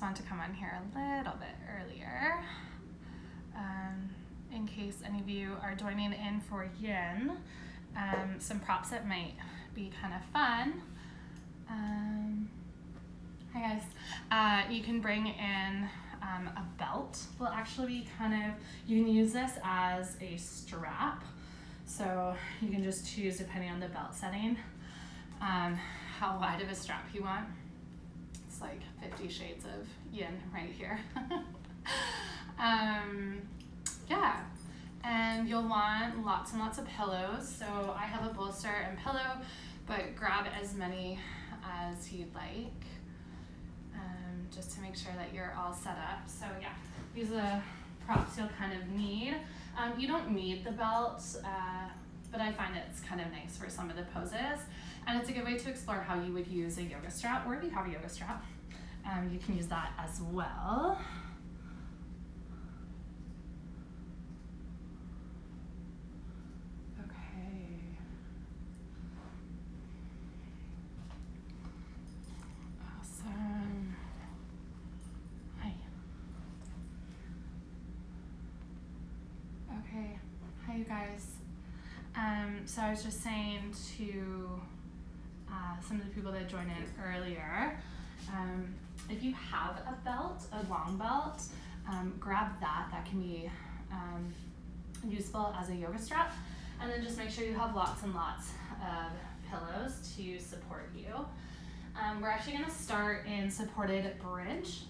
just wanted to come on here a little bit earlier in case any of you are joining in for yin. Some props that might be kind of fun. Hi guys. You can bring in a belt. Will actually be you can use this as a strap. So you can just choose, depending on the belt setting, how wide of a strap you want. It's like 50 shades of yin right here. Yeah, and you'll want lots and lots of pillows. So I have a bolster and pillow, but grab as many as you'd like, just to make sure that you're all set up. So yeah, these are the props you'll kind of need. You don't need the belt, but I find it's kind of nice for some of the poses. And it's a good way to explore how you would use a yoga strap, or if you have a yoga strap, you can use that as well. Okay. Awesome. Hi. Okay. Hi, you guys. So I was just saying to some of the people that joined in earlier, if you have a belt, a long belt, grab that. That can be useful as a yoga strap. And then just make sure you have lots and lots of pillows to support you. We're actually going to start in supported bridge.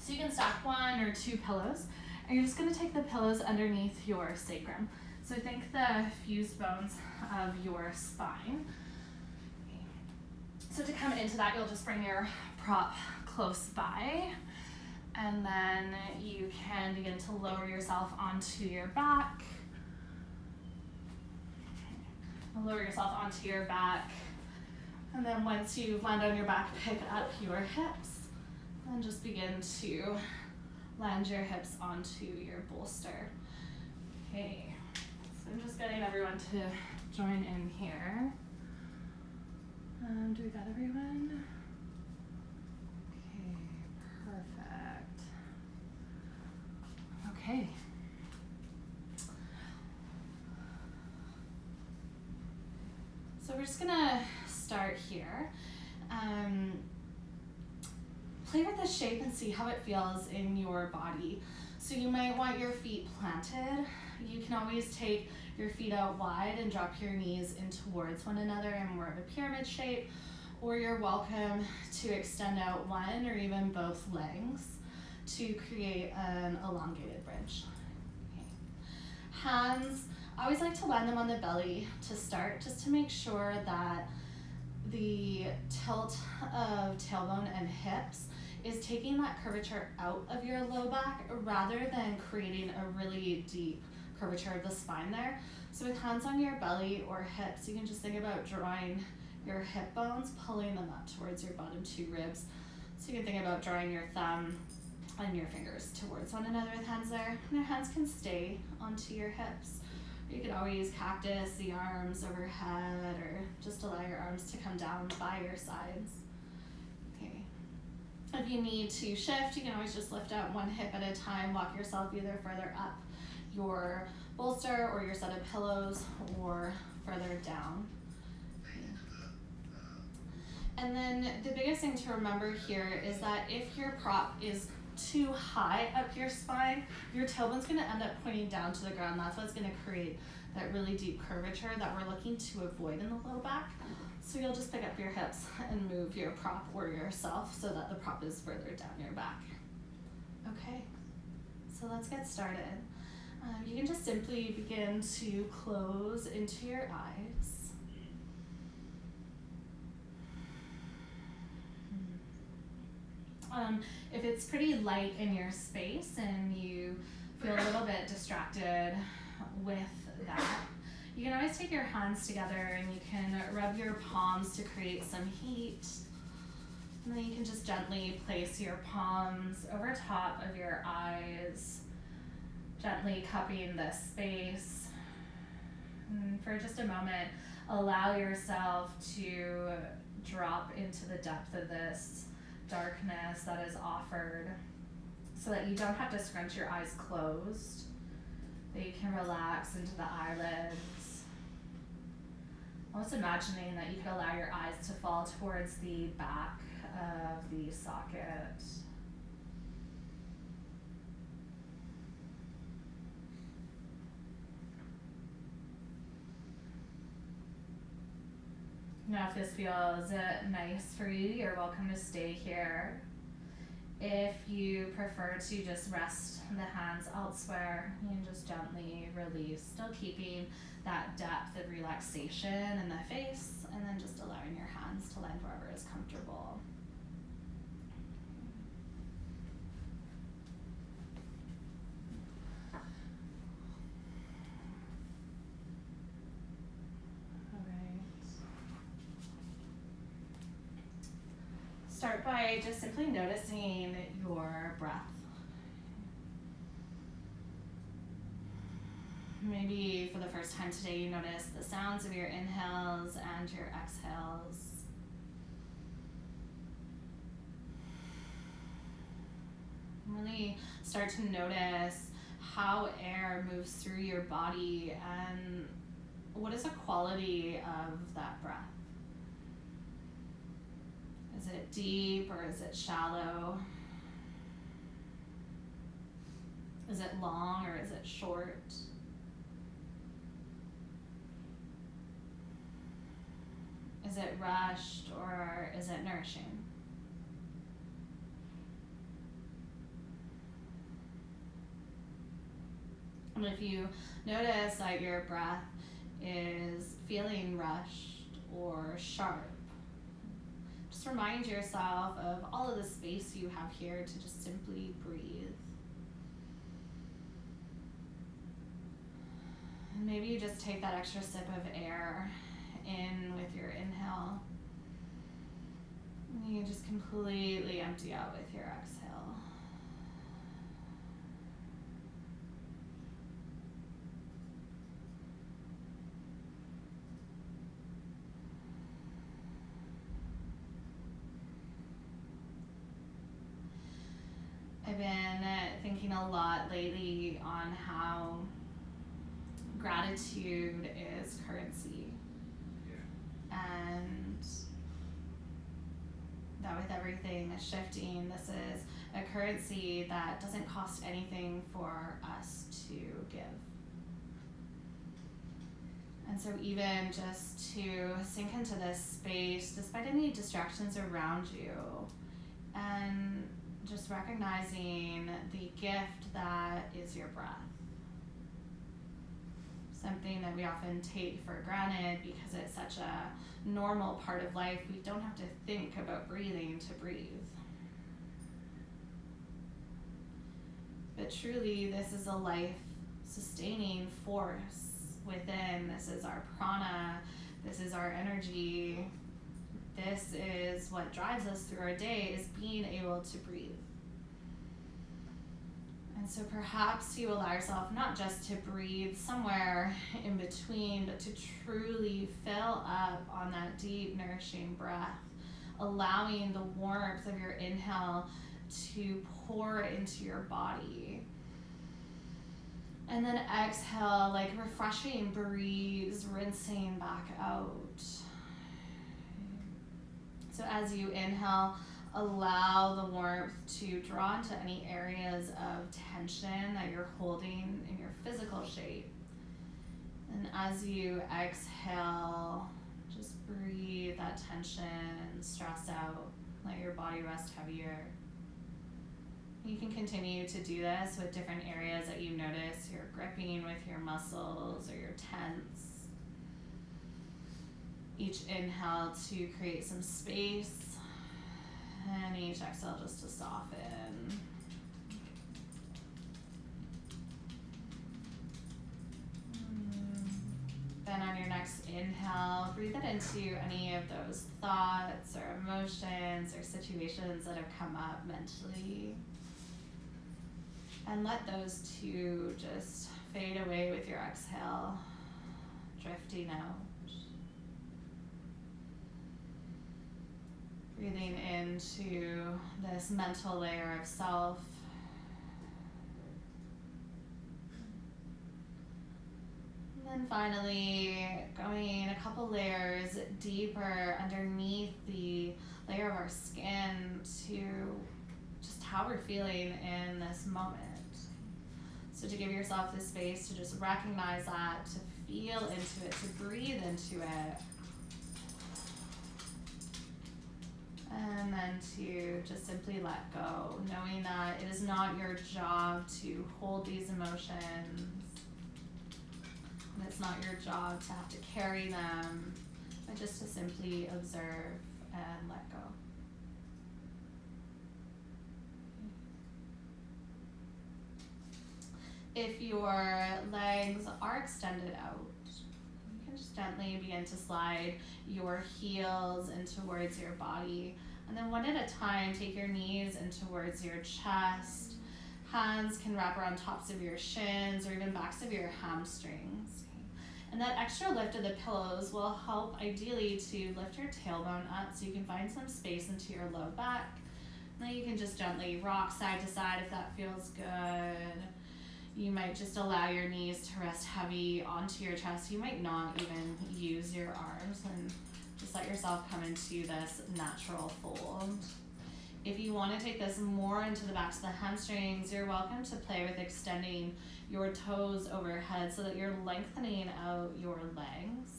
So you can stack 1 or 2 pillows, and you're just going to take the pillows underneath your sacrum. So think the fused bones of your spine. Okay. So to come into that, you'll just bring your prop close by, and then you can begin to lower yourself onto your back. Lower yourself onto your back, and then once you land on your back, pick up your hips, and just begin to land your hips onto your bolster. Okay. So I'm just getting everyone to join in here. Do we got everyone? Okay, perfect. Okay. So we're just gonna start here. Play with the shape and see how it feels in your body. So you might want your feet planted. You can always take your feet out wide and drop your knees in towards one another in more of a pyramid shape, or you're welcome to extend out one or even both legs to create an elongated bridge. Okay. Hands, I always like to land them on the belly to start, just to make sure that the tilt of tailbone and hips is taking that curvature out of your low back rather than creating a really deep curvature of the spine there. So with hands on your belly or hips, you can just think about drawing your hip bones, pulling them up towards your bottom 2 ribs. So you can think about drawing your thumb and your fingers towards one another with hands there. And your hands can stay onto your hips. You can always cactus the arms overhead, or just allow your arms to come down by your sides. Okay. If you need to shift, you can always just lift out one hip at a time, walk yourself either further up your bolster or your set of pillows, or further down. Okay. And then the biggest thing to remember here is that if your prop is too high up your spine, your tailbone's going to end up pointing down to the ground. That's what's going to create that really deep curvature that we're looking to avoid in the low back. So you'll just pick up your hips and move your prop or yourself so that the prop is further down your back. Okay, so let's get started. You can just simply begin to close into your eyes. If it's pretty light in your space and you feel a little bit distracted with that, you can always take your hands together and you can rub your palms to create some heat. And then you can just gently place your palms over top of your eyes, gently cupping the space. And for just a moment, allow yourself to drop into the depth of this darkness that is offered, so that you don't have to scrunch your eyes closed, that you can relax into the eyelids. Almost imagining that you could allow your eyes to fall towards the back of the socket. Now, if this feels nice for you, you're welcome to stay here. If you prefer to just rest the hands elsewhere, you can just gently release, still keeping that depth of relaxation in the face, and then just allowing your hands to land wherever is comfortable. Start by just simply noticing your breath. Maybe for the first time today, you notice the sounds of your inhales and your exhales. Really start to notice how air moves through your body and what is the quality of that breath. Is it deep or is it shallow? Is it long or is it short? Is it rushed or is it nourishing? And if you notice that your breath is feeling rushed or sharp, just remind yourself of all of the space you have here to just simply breathe. And maybe you just take that extra sip of air in with your inhale. And you just completely empty out with your exhale. I've been thinking a lot lately on how gratitude is currency. And that with everything shifting, this is a currency that doesn't cost anything for us to give. And so even just to sink into this space, despite any distractions around you, and just recognizing the gift that is your breath. Something that we often take for granted because it's such a normal part of life. We don't have to think about breathing to breathe. But truly, this is a life-sustaining force within. This is our prana. This is our energy. This is what drives us through our day, is being able to breathe. And so perhaps you allow yourself not just to breathe somewhere in between, but to truly fill up on that deep, nourishing breath, allowing the warmth of your inhale to pour into your body. And then exhale, like refreshing breeze, rinsing back out. So as you inhale, allow the warmth to draw into any areas of tension that you're holding in your physical shape. And as you exhale, just breathe that tension, stress out, let your body rest heavier. You can continue to do this with different areas that you notice you're gripping with your muscles or you're tense. Each inhale to create some space, and each exhale just to soften. Then on your next inhale, breathe it into any of those thoughts or emotions or situations that have come up mentally. And let those two just fade away with your exhale, drifting out. Breathing into this mental layer of self. And then finally, going a couple layers deeper underneath the layer of our skin to just how we're feeling in this moment. So to give yourself the space to just recognize that, to feel into it, to breathe into it. And then to just simply let go, knowing that it is not your job to hold these emotions. And it's not your job to have to carry them, but just to simply observe and let go. If your legs are extended out, you can just gently begin to slide your heels in towards your body. And then one at a time, take your knees in towards your chest. Hands can wrap around tops of your shins or even backs of your hamstrings. And that extra lift of the pillows will help ideally to lift your tailbone up so you can find some space into your low back. And then you can just gently rock side to side if that feels good. You might just allow your knees to rest heavy onto your chest. You might not even use your arms, and just let yourself come into this natural fold. If you want to take this more into the backs of the hamstrings, you're welcome to play with extending your toes overhead so that you're lengthening out your legs.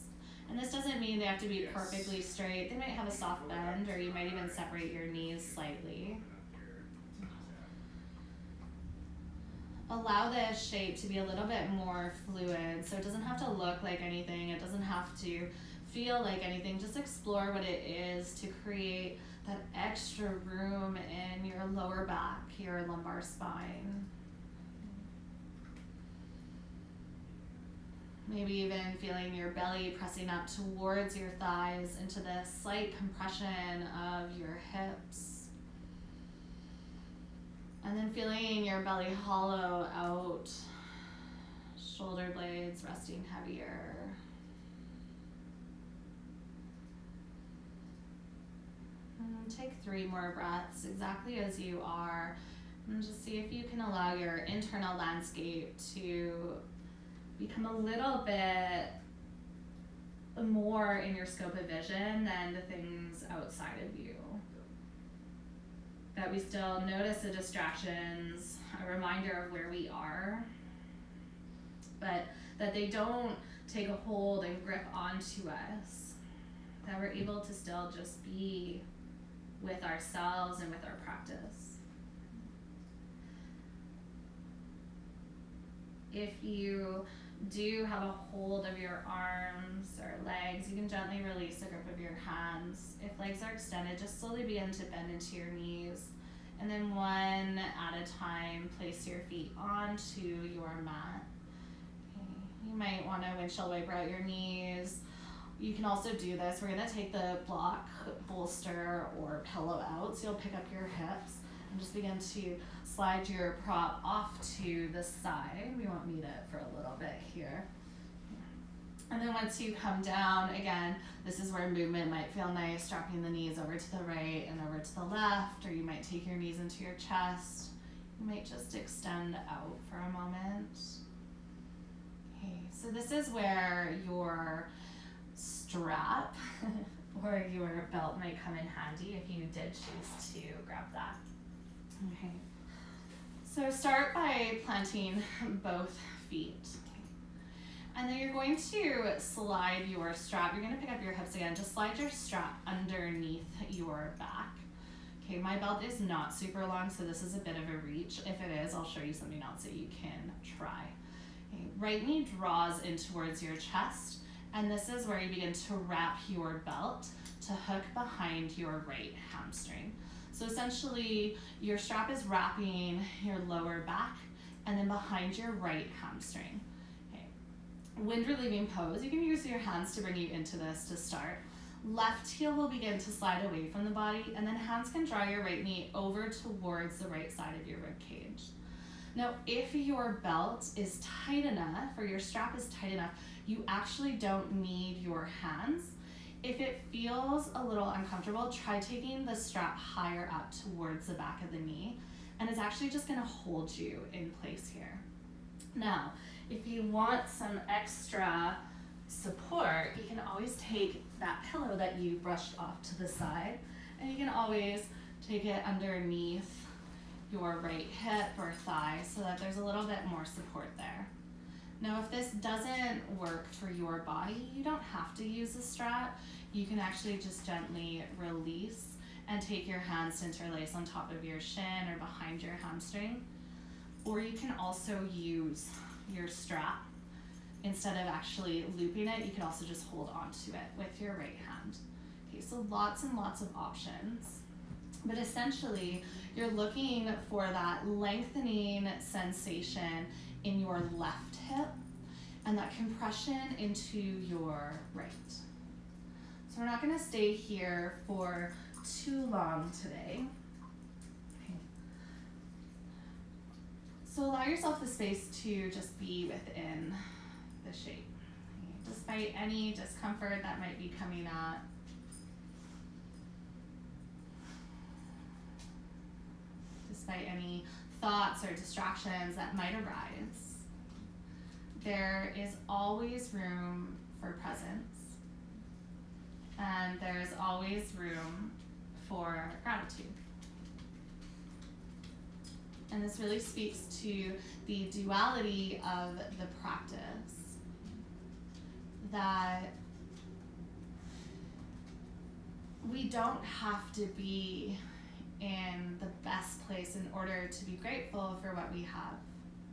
And this doesn't mean they have to be perfectly straight. They might have a soft bend, or you might even separate your knees slightly. Allow this shape to be a little bit more fluid, so it doesn't have to look like anything. It doesn't have to feel like anything. Just explore what it is to create that extra room in your lower back, your lumbar spine. Maybe even feeling your belly pressing up towards your thighs into this slight compression of your hips. And then feeling your belly hollow out, shoulder blades resting heavier. And take 3 more breaths exactly as you are. And just see if you can allow your internal landscape to become a little bit more in your scope of vision than the things outside of you. That we still notice the distractions, a reminder of where we are, but that they don't take a hold and grip onto us, that we're able to still just be with ourselves and with our practice. If you do have a hold of your arms or legs, you can gently release the grip of your hands. If legs are extended, just slowly begin to bend into your knees. And then one at a time, place your feet onto your mat. Okay. You might want to windshield wiper out your knees. You can also do this. We're going to take the block, bolster, or pillow out. So you'll pick up your hips and just begin to slide your prop off to the side. We won't need it for a little bit here. And then once you come down, again, this is where movement might feel nice, dropping the knees over to the right and over to the left, or you might take your knees into your chest. You might just extend out for a moment. Okay, so this is where your strap or your belt might come in handy if you did choose to grab that. Okay, so start by planting both feet. And then you're going to slide your strap. You're going to pick up your hips again. Just slide your strap underneath your back. Okay, my belt is not super long, so this is a bit of a reach. If it is, I'll show you something else that you can try. Okay, right knee draws in towards your chest, and this is where you begin to wrap your belt to hook behind your right hamstring. So essentially, your strap is wrapping your lower back and then behind your right hamstring. Wind relieving pose. You can use your hands to bring you into this to start. Left heel will begin to slide away from the body, and then hands can draw your right knee over towards the right side of your rib cage. Now, if your belt is tight enough, or your strap is tight enough, you actually don't need your hands. If it feels a little uncomfortable, try taking the strap higher up towards the back of the knee, and it's actually just gonna hold you in place here. Now, if you want some extra support, you can always take that pillow that you brushed off to the side, and you can always take it underneath your right hip or thigh so that there's a little bit more support there. Now, if this doesn't work for your body, you don't have to use a strap. You can actually just gently release and take your hands to interlace on top of your shin or behind your hamstring. Or you can also use your strap. Instead of actually looping it, you can also just hold onto it with your right hand. Okay, so lots and lots of options. But essentially, you're looking for that lengthening sensation in your left hip and that compression into your right. So we're not going to stay here for too long today. Okay. So allow yourself the space to just be within the shape, okay, despite any discomfort that might be coming up. Despite any thoughts or distractions that might arise, there is always room for presence, and there's always room for gratitude. And this really speaks to the duality of the practice, that we don't have to be in the best place in order to be grateful for what we have.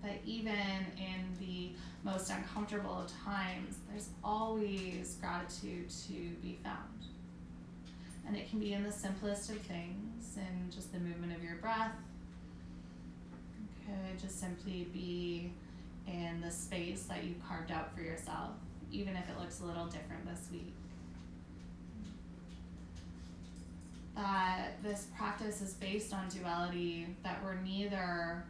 That even in the most uncomfortable of times, there's always gratitude to be found. And it can be in the simplest of things, in just the movement of your breath. It could just simply be in the space that you carved out for yourself, even if it looks a little different this week. That this practice is based on duality, that we're neither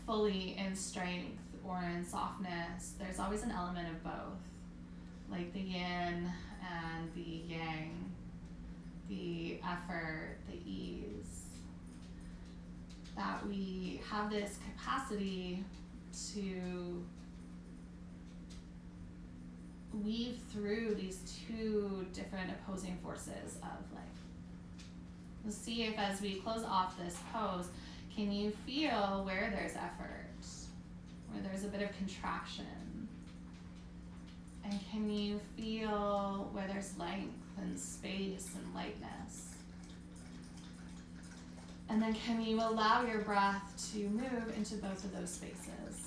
fully in strength or in softness. There's always an element of both, like the yin and the yang, the effort, the ease. That we have this capacity to weave through these two different opposing forces of life. We'll see if, as we close off this pose, can you feel where there's effort, where there's a bit of contraction? And can you feel where there's length and space and lightness? And then can you allow your breath to move into both of those spaces?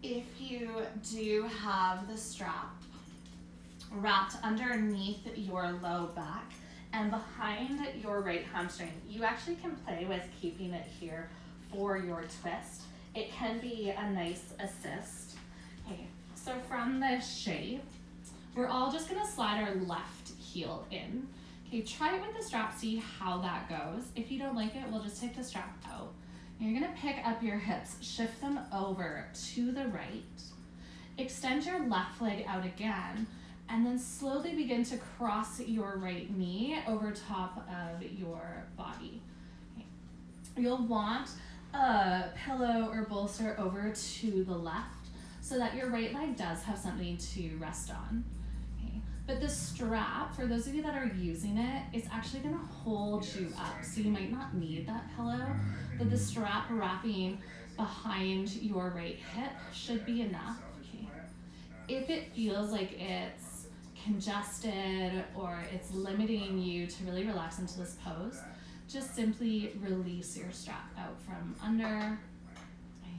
If you do have the strap wrapped underneath your low back and behind your right hamstring, you actually can play with keeping it here for your twist. It can be a nice assist. Okay, so from this shape, we're all just gonna slide our left heel in. Okay, try it with the strap, see how that goes. If you don't like it, we'll just take the strap out. You're gonna pick up your hips, shift them over to the right, extend your left leg out again, and then slowly begin to cross your right knee over top of your body. Okay. You'll want a pillow or bolster over to the left so that your right leg does have something to rest on. Okay. But the strap, for those of you that are using it, it's actually gonna hold you up, so you might not need that pillow, but the strap wrapping behind your right hip should be enough. Okay. If it feels like it's congested or it's limiting you to really relax into this pose, just simply release your strap out from under. Okay.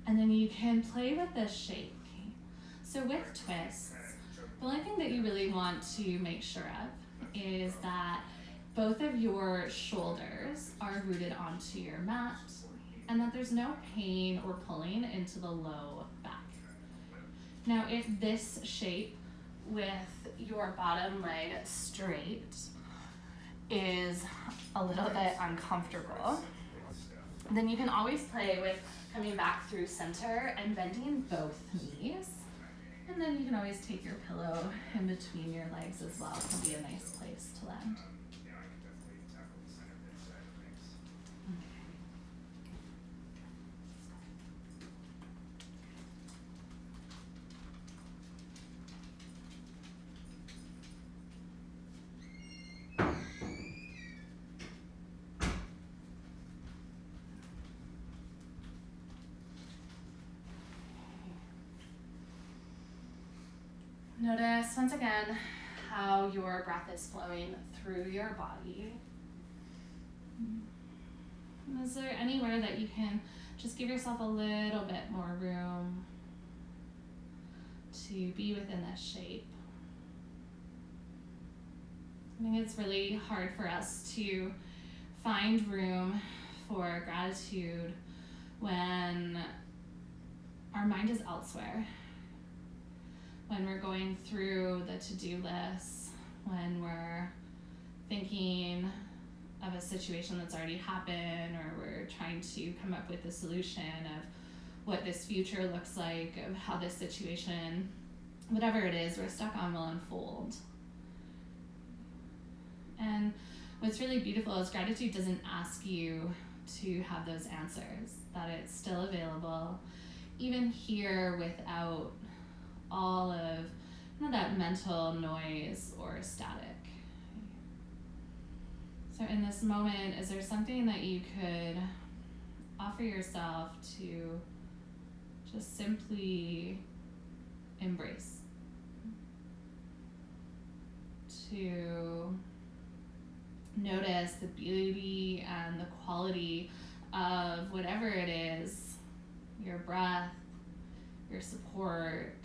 And then you can play with this shape. Okay. So with twists, the only thing that you really want to make sure of is that both of your shoulders are rooted onto your mat and that there's no pain or pulling into the low back. Now, if this shape with your bottom leg straight is a little bit uncomfortable, then you can always play with coming back through center and bending both knees. And then you can always take your pillow in between your legs as well. It can be a nice place to land. Notice once again how your breath is flowing through your body. And is there anywhere that you can just give yourself a little bit more room to be within this shape? I think it's really hard for us to find room for gratitude when our mind is elsewhere. When we're going through the to-do list, when we're thinking of a situation that's already happened, or we're trying to come up with a solution of what this future looks like, of how this situation, whatever it is, we're stuck on will unfold. And what's really beautiful is gratitude doesn't ask you to have those answers, that it's still available, even here without all of that mental noise or static. So in this moment, is there something that you could offer yourself to just simply embrace? To notice the beauty and the quality of whatever it is, your breath, your support,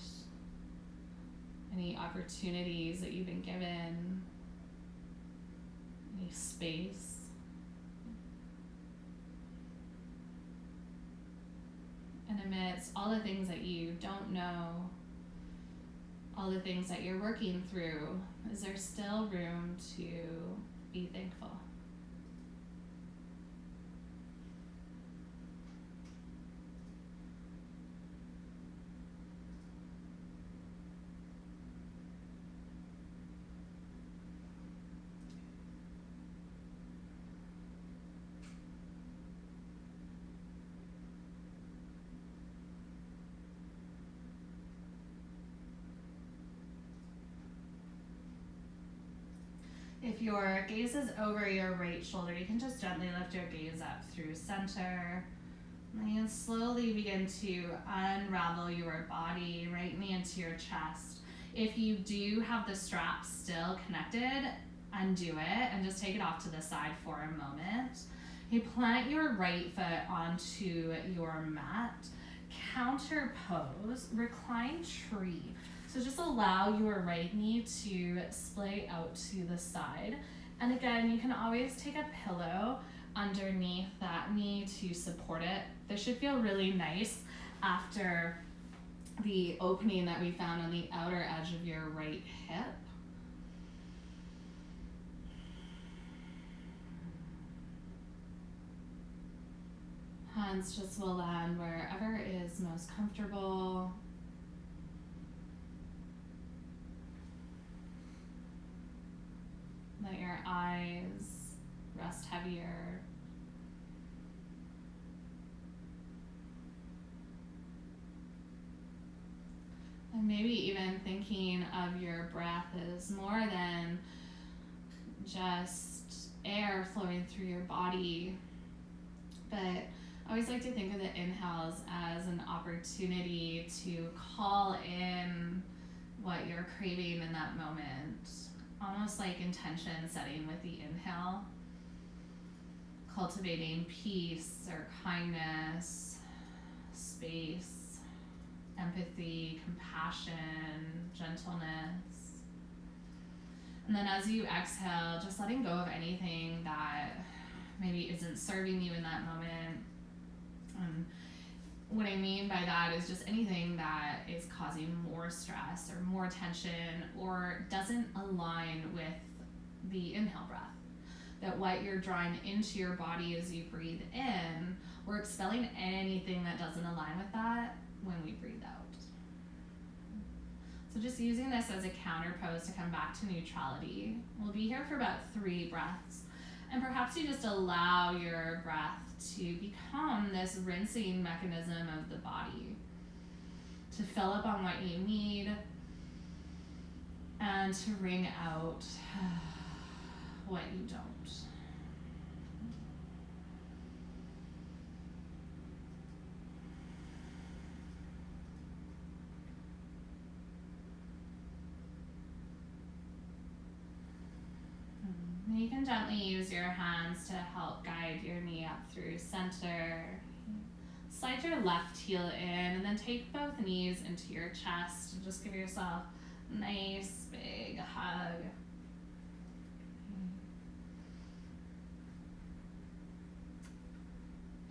any opportunities that you've been given, any space. And amidst all the things that you don't know, all the things that you're working through, is there still room to be thankful? If your gaze is over your right shoulder, you can just gently lift your gaze up through center. And you can slowly begin to unravel your body right knee into your chest. If you do have the strap still connected, undo it and just take it off to the side for a moment. You plant your right foot onto your mat, counter pose, recline tree. So just allow your right knee to splay out to the side. And again, you can always take a pillow underneath that knee to support it. This should feel really nice after the opening that we found on the outer edge of your right hip. Hands just will land wherever is most comfortable. Let your eyes rest heavier. And maybe even thinking of your breath as more than just air flowing through your body. But I always like to think of the inhales as an opportunity to call in what you're craving in that moment. Almost like intention setting with the inhale. Cultivating peace or kindness, space, empathy, compassion, gentleness. And then as you exhale, just letting go of anything that maybe isn't serving you in that moment. What I mean by that is just anything that is causing more stress or more tension or doesn't align with the inhale breath. that what you're drawing into your body as you breathe in, we're expelling anything that doesn't align with that when we breathe out. So just using this as a counter pose to come back to neutrality. We'll be here for about 3 breaths. And perhaps you just allow your breath to become this rinsing mechanism of the body, to fill up on what you need and to wring out what you don't. You can gently use your hands to help guide your knee up through center. Slide your left heel in and then take both knees into your chest and just give yourself a nice big hug.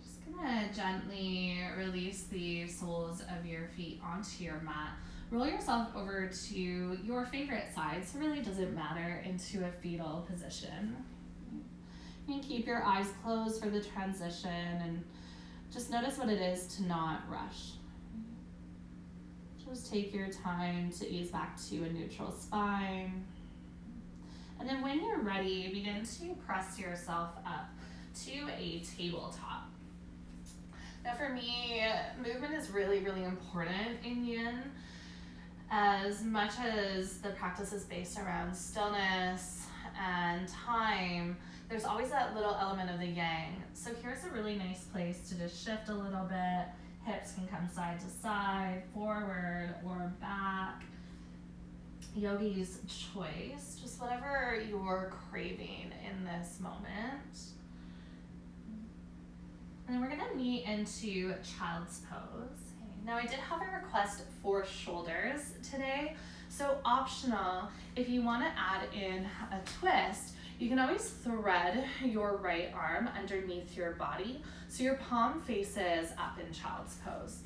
Just gonna gently release the soles of your feet onto your mat. Roll yourself over to your favorite side, so it really doesn't matter, into a fetal position. You can keep your eyes closed for the transition and just notice what it is to not rush. Just take your time to ease back to a neutral spine. And then when you're ready, begin to press yourself up to a tabletop. Now for me, movement is really, really important in yin. As much as the practice is based around stillness and time, there's always that little element of the yang. So here's a really nice place to just shift a little bit. Hips can come side to side, forward or back. Yogi's choice, just whatever you're craving in this moment. And then we're gonna meet into child's pose. Now I did have a request for shoulders today, so optional, if you want to add in a twist, you can always thread your right arm underneath your body so your palm faces up in child's pose.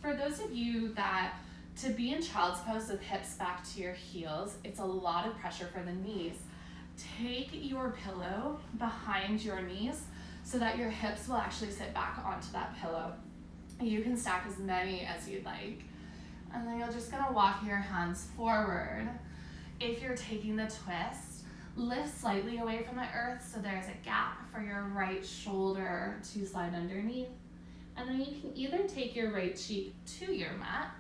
For those of you that, to be in child's pose with hips back to your heels, it's a lot of pressure for the knees. Take your pillow behind your knees so that your hips will actually sit back onto that pillow. You can stack as many as you'd like. And then you're just gonna walk your hands forward. If you're taking the twist, lift slightly away from the earth so there's a gap for your right shoulder to slide underneath. And then you can either take your right cheek to your mat,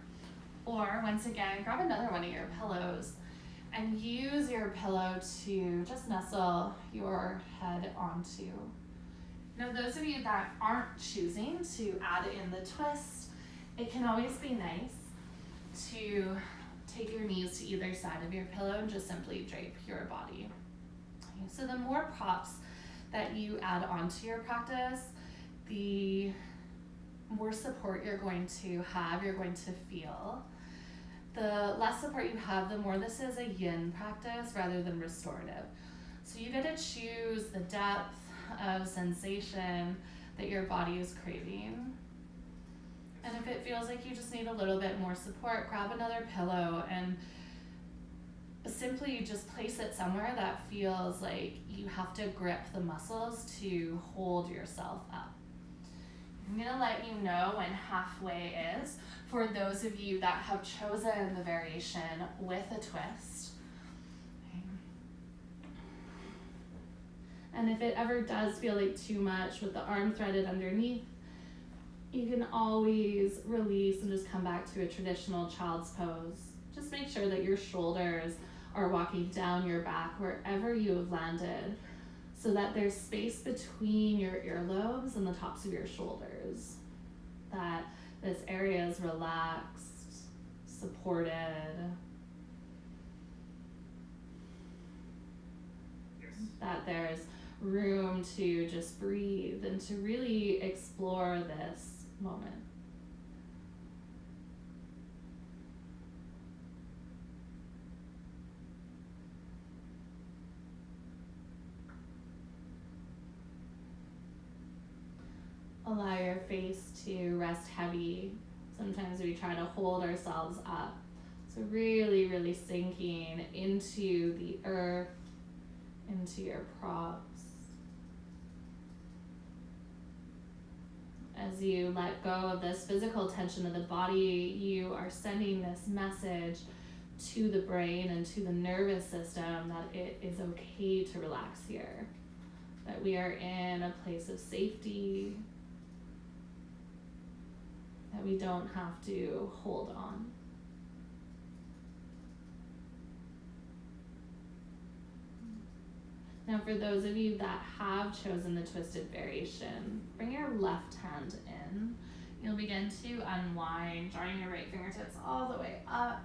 or once again, grab another one of your pillows and use your pillow to just nestle your head onto. Now, those of you that aren't choosing to add in the twist, it can always be nice to take your knees to either side of your pillow and just simply drape your body. So the more props that you add onto your practice, the more support you're going to have, you're going to feel. The less support you have, the more this is a yin practice rather than restorative. So you get to choose the depth of sensation that your body is craving. And if it feels like you just need a little bit more support, grab another pillow and simply just place it somewhere that feels like you have to grip the muscles to hold yourself up. I'm gonna let you know when halfway is for those of you that have chosen the variation with a twist. And if it ever does feel like too much with the arm threaded underneath, you can always release and just come back to a traditional child's pose. Just make sure that your shoulders are walking down your back wherever you have landed so that there's space between your earlobes and the tops of your shoulders. That this area is relaxed, supported. Yes. That there's room to just breathe and to really explore this moment. Allow your face to rest heavy. Sometimes we try to hold ourselves up. So really, really sinking into the earth, into your props. As you let go of this physical tension of the body, you are sending this message to the brain and to the nervous system that it is okay to relax here, that we are in a place of safety, that we don't have to hold on. Now, for those of you that have chosen the twisted variation, bring your left hand in. You'll begin to unwind, drawing your right fingertips all the way up.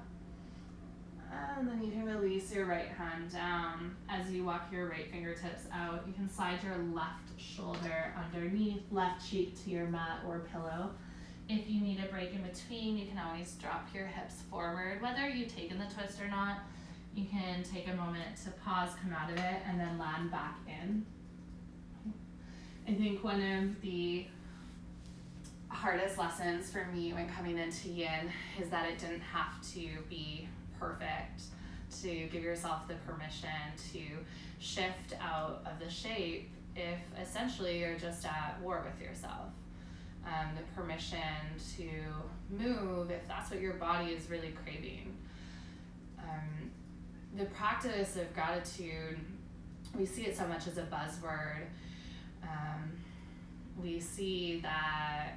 And then you can release your right hand down. As you walk your right fingertips out, you can slide your left shoulder underneath, left cheek to your mat or pillow. If you need a break in between, you can always drop your hips forward. Whether you've taken the twist or not, you can take a moment to pause, come out of it, and then land back in. I think one of the hardest lessons for me when coming into yin is that it didn't have to be perfect, to give yourself the permission to shift out of the shape if essentially you're just at war with yourself. The permission to move if that's what your body is really craving. The practice of gratitude, we see it so much as a buzzword. We see that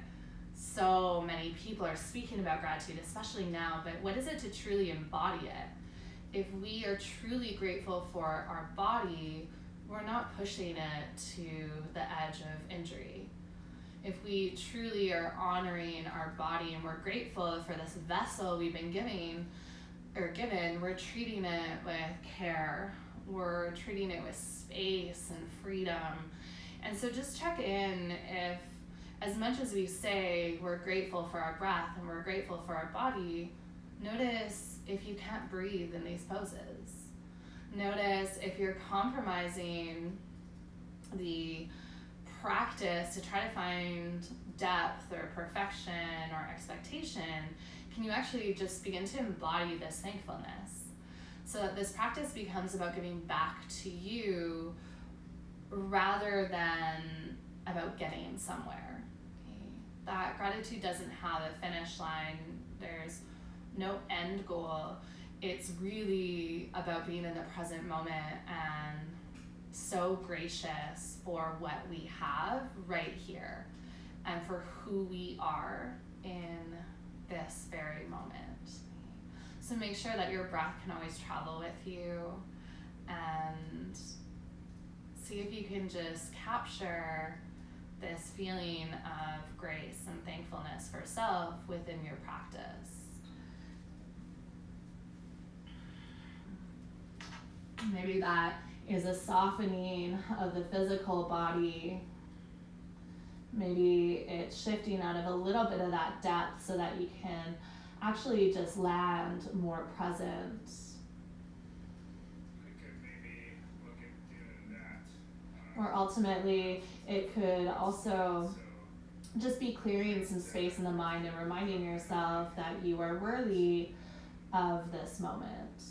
so many people are speaking about gratitude, especially now, but what is it to truly embody it? If we are truly grateful for our body, we're not pushing it to the edge of injury. If we truly are honoring our body and we're grateful for this vessel we've been given, we're treating it with care, we're treating it with space and freedom. And so just check in if, as much as we say we're grateful for our breath and we're grateful for our body, notice if you can't breathe in these poses. Notice if you're compromising the practice to try to find depth or perfection or expectation. Can you actually just begin to embody this thankfulness so that this practice becomes about giving back to you rather than about getting somewhere? Okay. That gratitude doesn't have a finish line. There's no end goal. It's really about being in the present moment and so gracious for what we have right here and for who we are in this very moment. So make sure that your breath can always travel with you and see if you can just capture this feeling of grace and thankfulness for self within your practice. Maybe that is a softening of the physical body. Maybe it's shifting out of a little bit of that depth so that you can actually just land more present. I could maybe look at doing that. Or ultimately, it could also just be clearing some space in the mind and reminding yourself that you are worthy of this moment.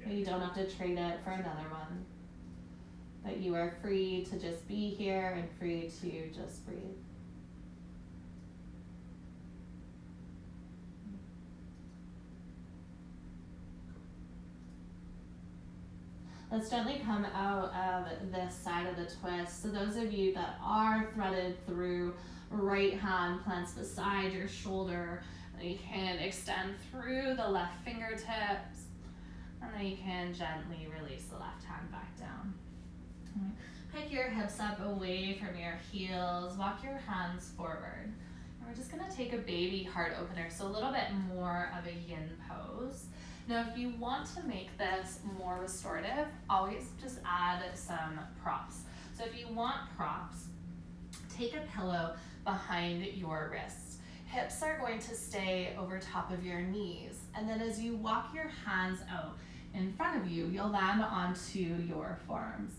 That you don't have to trade it for another one. That you are free to just be here and free to just breathe. Let's gently come out of this side of the twist. So those of you that are threaded through, right hand plants beside your shoulder, you can extend through the left fingertips. And then you can gently release the left hand back down. Pick your hips up away from your heels. Walk your hands forward. And we're just going to take a baby heart opener, so a little bit more of a yin pose. Now, if you want to make this more restorative, always just add some props. So if you want props, take a pillow behind your wrists. Hips are going to stay over top of your knees. And then as you walk your hands out in front of you, you'll land onto your forearms.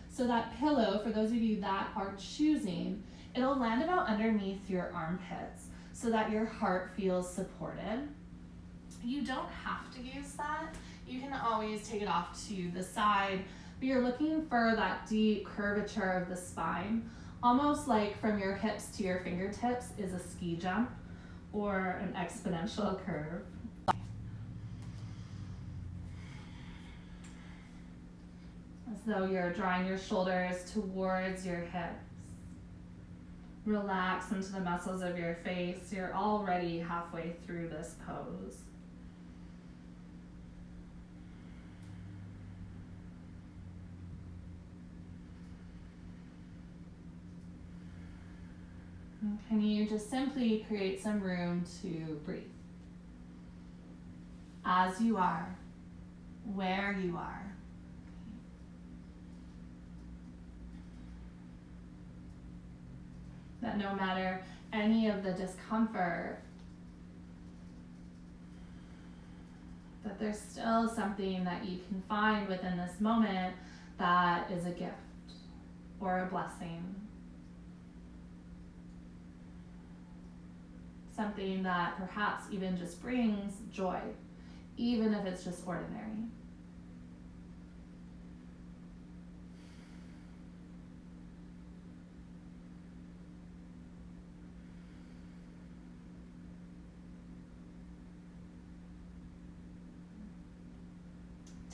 So that pillow, for those of you that are choosing, it'll land about underneath your armpits so that your heart feels supported. You don't have to use that. You can always take it off to the side, But you're looking for that deep curvature of the spine, almost like from your hips to your fingertips is a ski jump or an exponential curve. As though you're drawing your shoulders towards your hips. Relax into the muscles of your face. You're already halfway through this pose. And can you just simply create some room to breathe? As you are, where you are. That no matter any of the discomfort, that there's still something that you can find within this moment that is a gift or a blessing. Something that perhaps even just brings joy, even if it's just ordinary.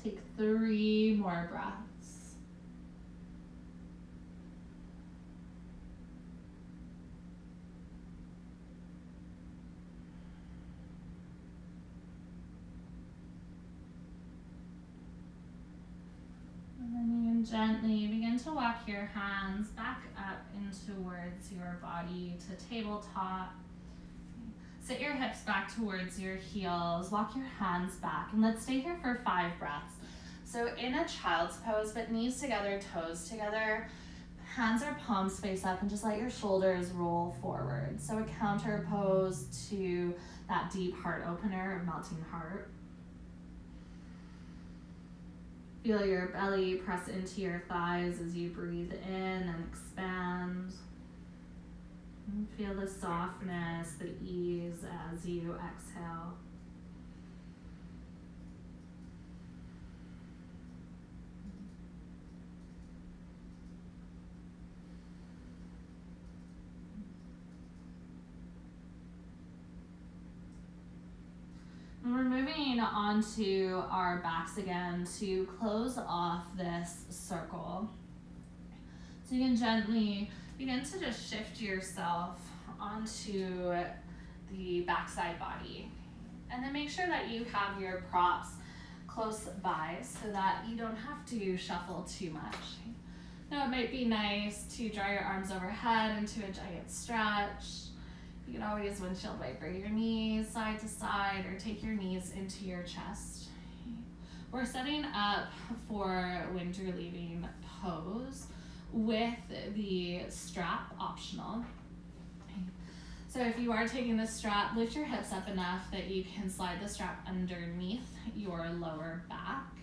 Take 3 more breaths. And then you can gently begin to walk your hands back up in towards your body to tabletop. Sit your hips back towards your heels, walk your hands back, and let's stay here for 5 breaths. So in a child's pose, but knees together, toes together, hands or palms face up, and just let your shoulders roll forward. So a counter pose to that deep heart opener of melting heart. Feel your belly press into your thighs as you breathe in and expand. And feel the softness, the ease as you exhale. And we're moving on to our backs again to close off this circle. So you can gently begin to just shift yourself onto the backside body. And then make sure that you have your props close by so that you don't have to shuffle too much. Now it might be nice to draw your arms overhead into a giant stretch. You can always windshield wiper your knees side to side or take your knees into your chest. We're setting up for wind relieving pose with the strap optional. So if you are taking the strap, lift your hips up enough that you can slide the strap underneath your lower back.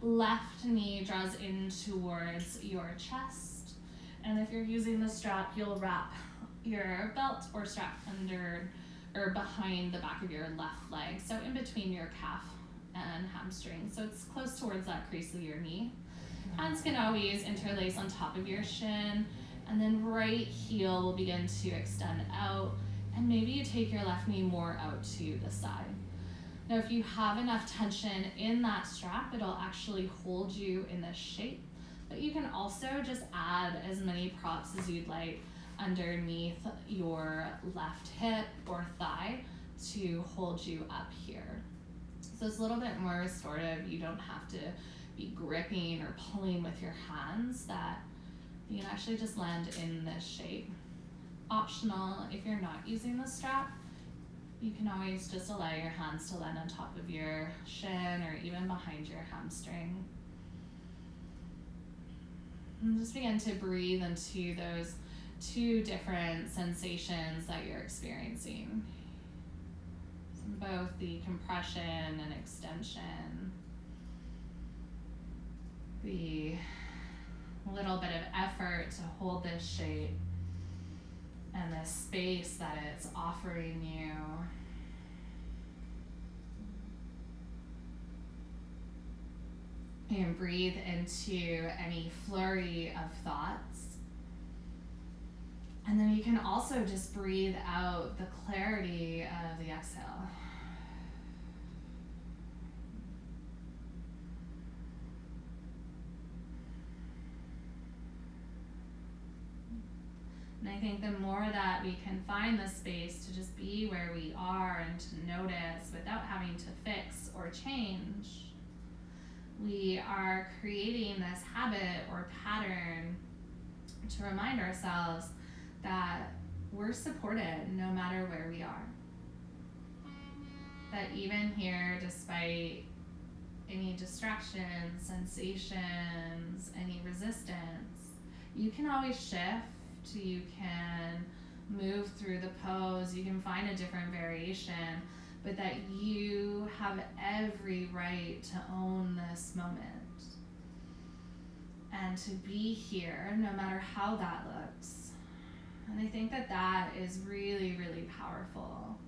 Left knee draws in towards your chest. And if you're using the strap, you'll wrap your belt or strap under or behind the back of your left leg. So in between your calf and hamstring. So it's close towards that crease of your knee. Hands can always interlace on top of your shin, and then right heel will begin to extend out, and maybe you take your left knee more out to the side. Now if you have enough tension in that strap, it'll actually hold you in this shape, but you can also just add as many props as you'd like underneath your left hip or thigh to hold you up here. So it's a little bit more restorative. You don't have to be gripping or pulling with your hands, that you can actually just land in this shape. Optional, if you're not using the strap, you can always just allow your hands to land on top of your shin or even behind your hamstring. And just begin to breathe into those 2 different sensations that you're experiencing. Both the compression and extension. The little bit of effort to hold this shape and this space that it's offering you. You can breathe into any flurry of thoughts. And then you can also just breathe out the clarity of the exhale. And I think the more that we can find the space to just be where we are and to notice without having to fix or change, we are creating this habit or pattern to remind ourselves that we're supported no matter where we are. That even here, despite any distractions, sensations, any resistance, you can always shift, you can move through the pose, you can find a different variation, but that you have every right to own this moment and to be here no matter how that looks. And I think that that is really, really powerful.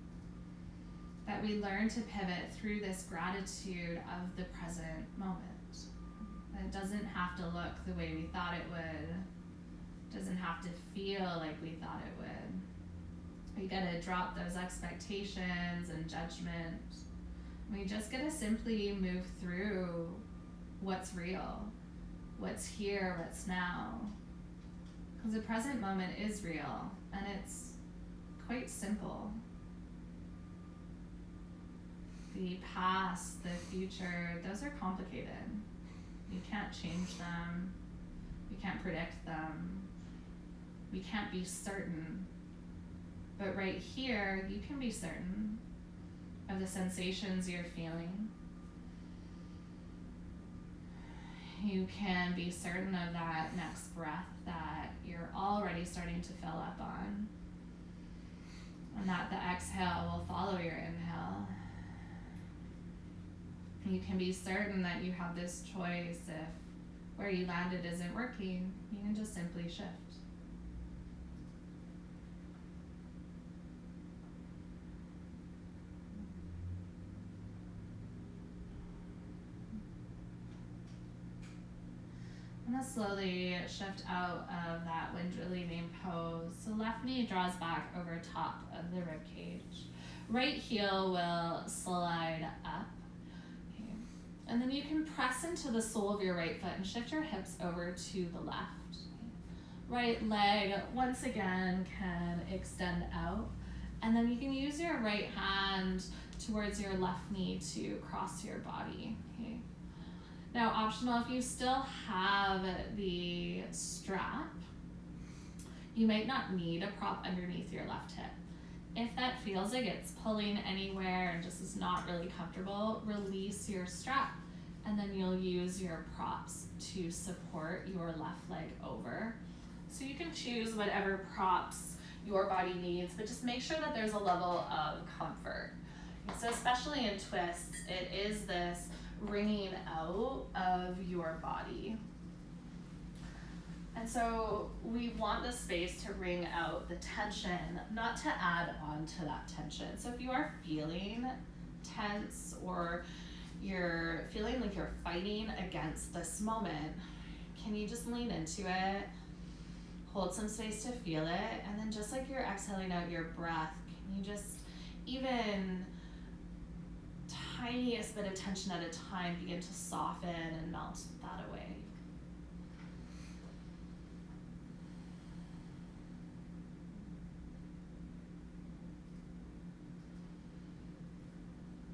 That we learn to pivot through this gratitude of the present moment. That it doesn't have to look the way we thought it would. Doesn't have to feel like we thought it would. We gotta drop those expectations and judgment. We just gotta simply move through what's real, what's here, what's now. Because the present moment is real, and it's quite simple. The past, the future, those are complicated. You can't change them. You can't predict them. We can't be certain. But right here, you can be certain of the sensations you're feeling. You can be certain of that next breath that you're already starting to fill up on. And that the exhale will follow your inhale. You can be certain that you have this choice. If where you landed isn't working, you can just simply shift. I'm going to slowly shift out of that wind relieving pose. So left knee draws back over top of the rib cage. Right heel will slide up. Okay. And then you can press into the sole of your right foot and shift your hips over to the left. Right leg, once again, can extend out. And then you can use your right hand towards your left knee to cross your body. Okay. Now, optional, if you still have the strap, you might not need a prop underneath your left hip. If that feels like it's pulling anywhere and just is not really comfortable, release your strap, and then you'll use your props to support your left leg over. So you can choose whatever props your body needs, but just make sure that there's a level of comfort. So especially in twists, it is this wringing out of your body. And so we want the space to wring out the tension, not to add on to that tension. So if you are feeling tense or you're feeling like you're fighting against this moment, can you just lean into it, hold some space to feel it, and then just like you're exhaling out your breath, can you just even tiniest bit of tension at a time begin to soften and melt that away.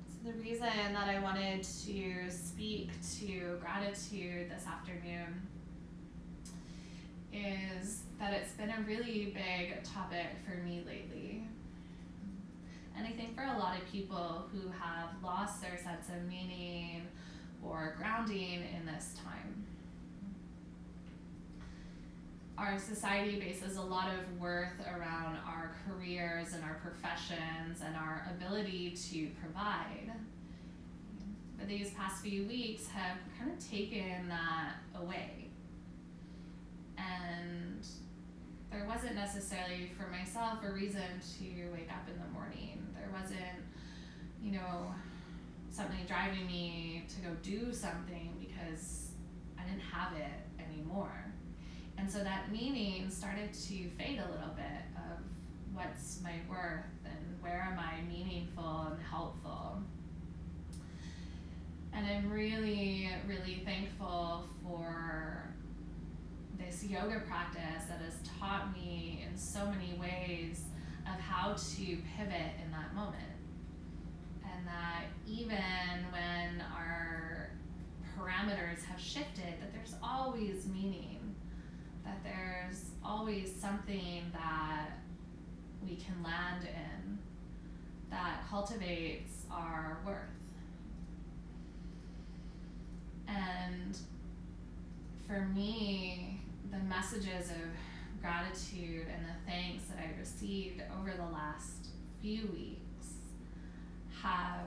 So the reason that I wanted to speak to gratitude this afternoon is that it's been a really big topic for me lately. And I think for a lot of people who have lost their sense of meaning or grounding in this time. Our society bases a lot of worth around our careers and our professions and our ability to provide. But these past few weeks have kind of taken that away. And there wasn't necessarily, for myself, a reason to wake up in the morning. There wasn't, something driving me to go do something because I didn't have it anymore. And so that meaning started to fade a little bit of what's my worth and where am I meaningful and helpful. And I'm really, really thankful for this yoga practice that has taught me in so many ways of how to pivot in that moment. And that even when our parameters have shifted, that there's always meaning, that there's always something that we can land in that cultivates our worth. And for me, the messages of gratitude and the thanks that I received over the last few weeks have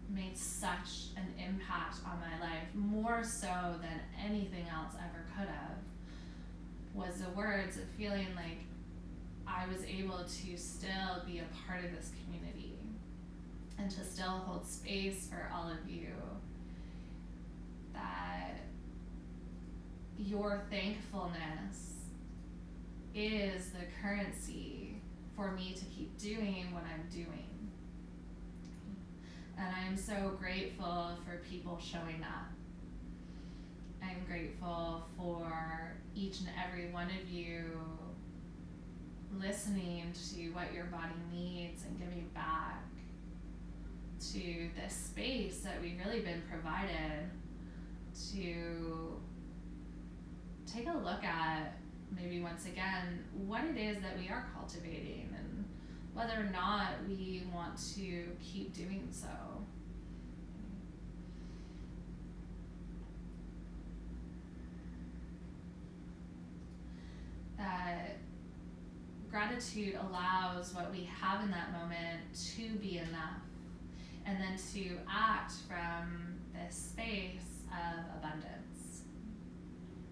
made such an impact on my life, more so than anything else ever could have, was the words of feeling like I was able to still be a part of this community and to still hold space for all of you. That your thankfulness is the currency for me to keep doing what I'm doing. And I'm so grateful for people showing up. I'm grateful for each and every one of you listening to what your body needs and giving back to this space that we've really been provided to take a look at, maybe once again, what it is that we are cultivating and whether or not we want to keep doing so. That gratitude allows what we have in that moment to be enough, and then to act from this space of abundance.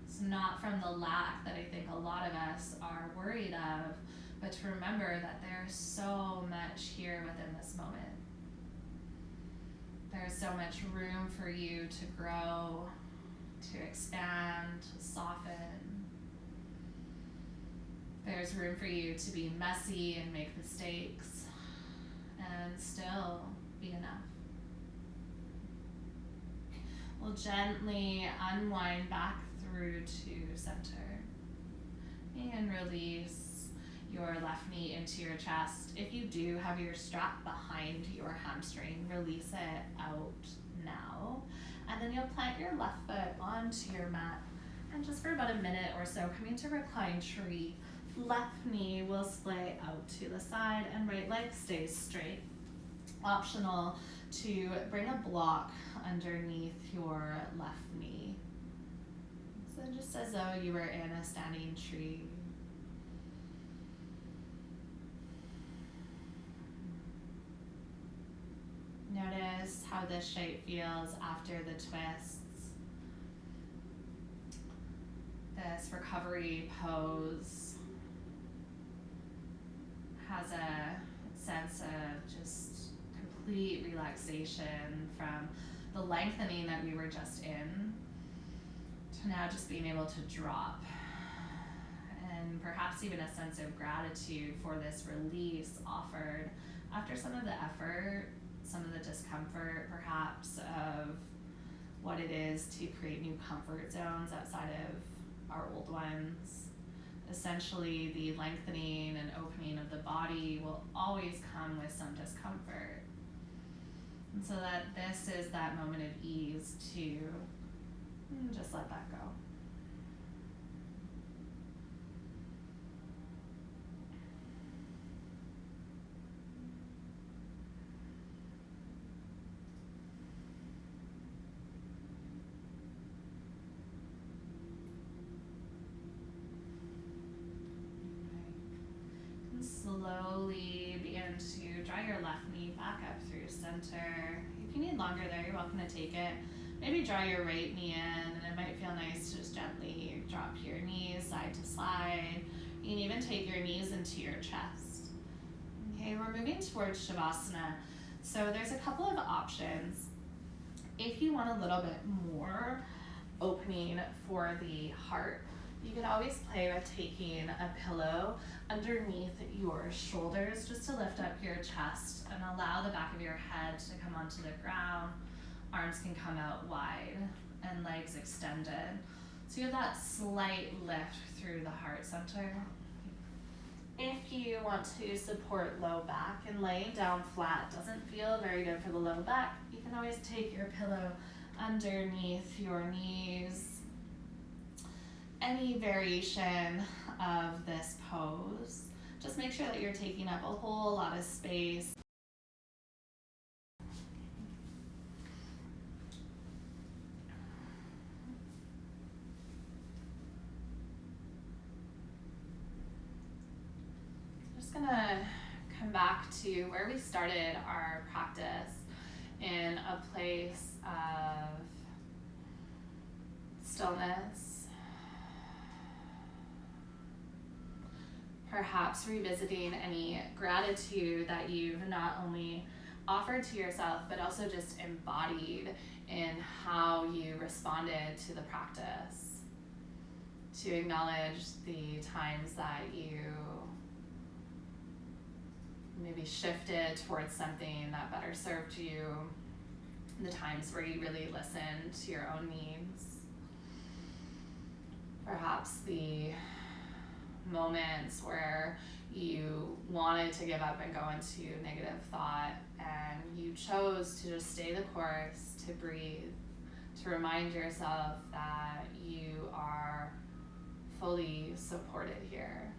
It's not from the lack that I think a lot of us are worried of, but to remember that there's so much here within this moment. There's so much room for you to grow, to expand, to soften. There's room for you to be messy and make mistakes and still be enough. We'll gently unwind back through to center and release your left knee into your chest. If you do have your strap behind your hamstring, release it out now. And then you'll plant your left foot onto your mat. And just for about a minute or so, come into reclined tree. Left knee will splay out to the side and right leg stays straight. Optional to bring a block underneath your left knee. So just as though you were in a standing tree. Notice how this shape feels after the twists. This recovery pose has a sense of just complete relaxation from the lengthening that we were just in to now just being able to drop, and perhaps even a sense of gratitude for this release offered after some of the effort, some of the discomfort perhaps of what it is to create new comfort zones outside of our old ones. Essentially, the lengthening and opening of the body will always come with some discomfort. And so that this is that moment of ease to just let that go. Slowly begin to draw your left knee back up through center. If you need longer there, you're welcome to take it. Maybe draw your right knee in, and it might feel nice to just gently drop your knees side to side. You can even take your knees into your chest. Okay, we're moving towards Shavasana. So there's a couple of options. If you want a little bit more opening for the heart, you could always play with taking a pillow underneath your shoulders just to lift up your chest and allow the back of your head to come onto the ground. Arms can come out wide and legs extended. So you have that slight lift through the heart center. If you want to support low back, and laying down flat doesn't feel very good for the low back, you can always take your pillow underneath your knees. Any variation of this pose, just make sure that you're taking up a whole lot of space. Just gonna come back to where we started our practice, in a place of stillness. Perhaps revisiting any gratitude that you've not only offered to yourself, but also just embodied in how you responded to the practice. To acknowledge the times that you maybe shifted towards something that better served you, the times where you really listened to your own needs. Perhaps the moments where you wanted to give up and go into negative thought, and you chose to just stay the course, to breathe, to remind yourself that you are fully supported here.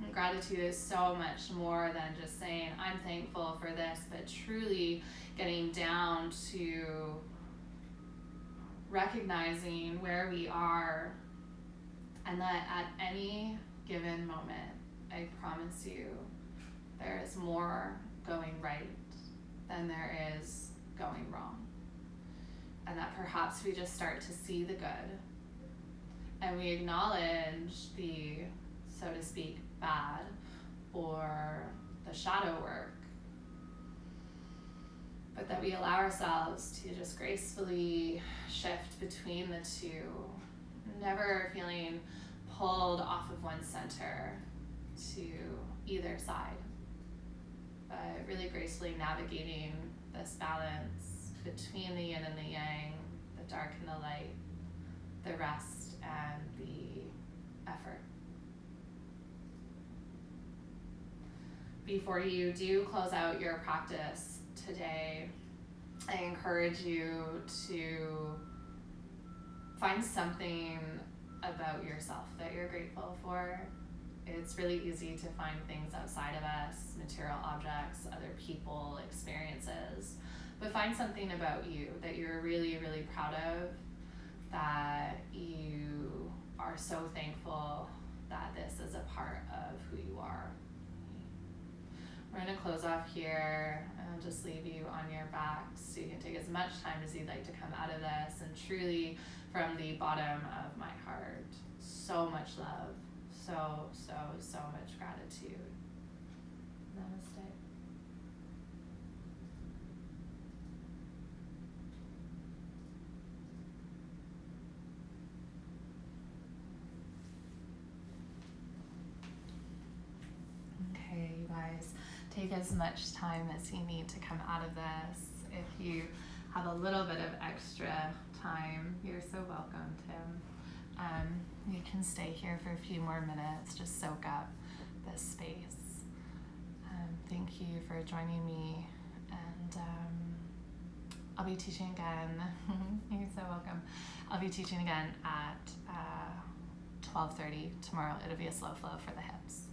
And gratitude is so much more than just saying, I'm thankful for this, but truly getting down to recognizing where we are, and that at any given moment, I promise you, there is more going right than there is going wrong. And that perhaps we just start to see the good, and we acknowledge the, so to speak, bad, or the shadow work, but that we allow ourselves to just gracefully shift between the two, never feeling pulled off of one center to either side, but really gracefully navigating this balance between the yin and the yang, the dark and the light, the rest and the effort. Before you do close out your practice today, I encourage you to find something about yourself that you're grateful for. It's really easy to find things outside of us, material objects, other people, experiences, but find something about you that you're really, really proud of, that you are so thankful that this is a part of who you are. We're going to close off here, and I'll just leave you on your back so you can take as much time as you'd like to come out of this, and truly from the bottom of my heart, so much love, so much gratitude. Namaste. Okay, you guys, take as much time as you need to come out of this. If you have a little bit of extra time, you're so welcome, Tim. You can stay here for a few more minutes, just soak up this space. Thank you for joining me, and I'll be teaching again. You're so welcome. I'll be teaching again at 12:30 tomorrow. It'll be a slow flow for the hips.